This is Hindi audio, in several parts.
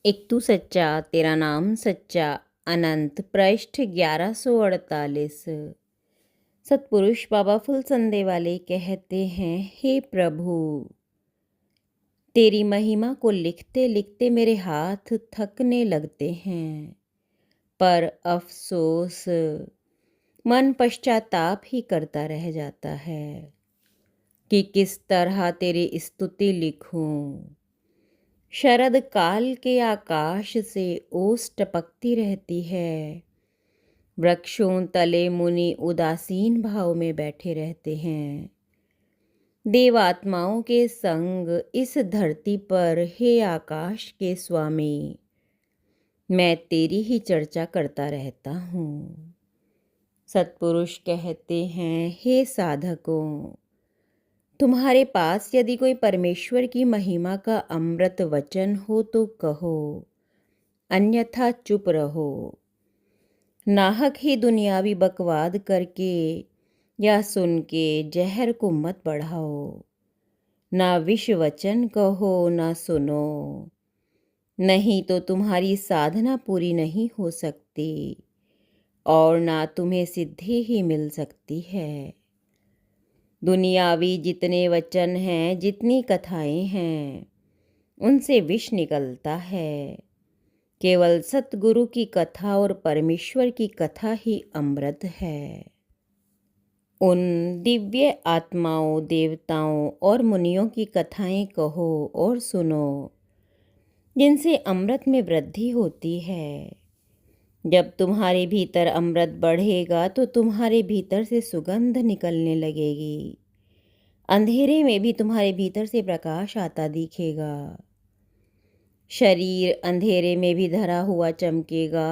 एक तू सच्चा तेरा नाम सच्चा। अनंत पृष्ठ 1148। सतपुरुष बाबा फुलसंदे वाले कहते हैं, हे प्रभु, तेरी महिमा को लिखते लिखते मेरे हाथ थकने लगते हैं, पर अफसोस मन पश्चाताप ही करता रह जाता है कि किस तरह तेरी स्तुति लिखूं। शरद काल के आकाश से ओस टपकती रहती है। वृक्षों तले मुनि उदासीन भाव में बैठे रहते हैं। देवात्माओं के संग इस धरती पर, हे आकाश के स्वामी, मैं तेरी ही चर्चा करता रहता हूँ। सतपुरुष कहते हैं, हे साधकों, तुम्हारे पास यदि कोई परमेश्वर की महिमा का अमृत वचन हो तो कहो, अन्यथा चुप रहो। नाहक ही दुनियावी बकवाद करके या सुन के जहर को मत बढ़ाओ। ना विष वचन कहो ना सुनो, नहीं तो तुम्हारी साधना पूरी नहीं हो सकती और ना तुम्हें सिद्धि ही मिल सकती है। दुनियावी जितने वचन हैं, जितनी कथाएं हैं, उनसे विष निकलता है। केवल सतगुरु की कथा और परमेश्वर की कथा ही अमृत है। उन दिव्य आत्माओं, देवताओं और मुनियों की कथाएं कहो और सुनो, जिनसे अमृत में वृद्धि होती है। जब तुम्हारे भीतर अमृत बढ़ेगा तो तुम्हारे भीतर से सुगंध निकलने लगेगी। अंधेरे में भी तुम्हारे भीतर से प्रकाश आता दिखेगा। शरीर अंधेरे में भी धरा हुआ चमकेगा।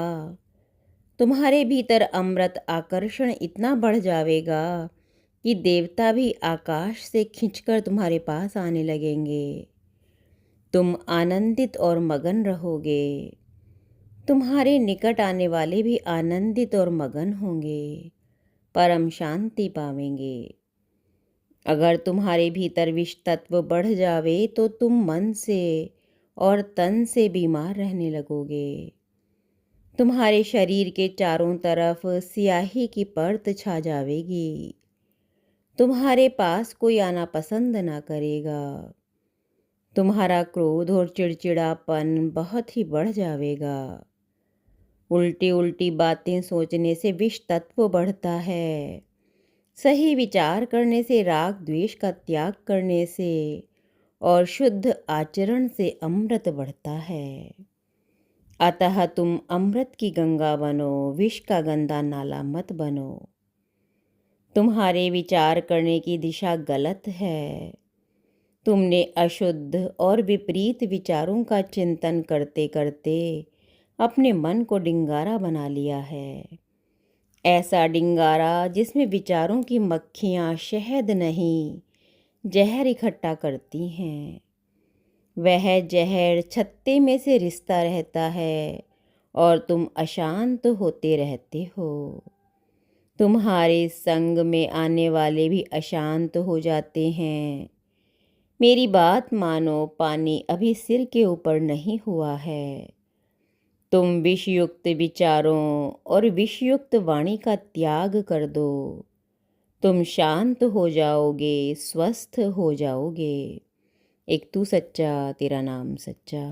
तुम्हारे भीतर अमृत आकर्षण इतना बढ़ जाएगा कि देवता भी आकाश से खींचकर तुम्हारे पास आने लगेंगे। तुम आनंदित और मगन रहोगे। तुम्हारे निकट आने वाले भी आनंदित और मगन होंगे, परम शांति पावेंगे। अगर तुम्हारे भीतर विष तत्व बढ़ जावे तो तुम मन से और तन से बीमार रहने लगोगे। तुम्हारे शरीर के चारों तरफ स्याही की परत छा जावेगी। तुम्हारे पास कोई आना पसंद ना करेगा। तुम्हारा क्रोध और चिड़चिड़ापन बहुत ही बढ़ जाएगा। उल्टी उल्टी बातें सोचने से विष तत्व बढ़ता है। सही विचार करने से, राग द्वेष का त्याग करने से और शुद्ध आचरण से अमृत बढ़ता है। अतः तुम अमृत की गंगा बनो, विष का गंदा नाला मत बनो। तुम्हारे विचार करने की दिशा गलत है। तुमने अशुद्ध और विपरीत विचारों का चिंतन करते करते अपने मन को डिंगारा बना लिया है। ऐसा डिंगारा जिसमें विचारों की मक्खियाँ शहद नहीं, जहर इकट्ठा करती हैं। वह जहर छत्ते में से रिसता रहता है और तुम अशांत होते रहते हो। तुम्हारे संग में आने वाले भी अशांत हो जाते हैं। मेरी बात मानो, पानी अभी सिर के ऊपर नहीं हुआ है। तुम विषयुक्त विचारों और विषयुक्त वाणी का त्याग कर दो। तुम शांत हो जाओगे, स्वस्थ हो जाओगे। एक तू सच्चा तेरा नाम सच्चा।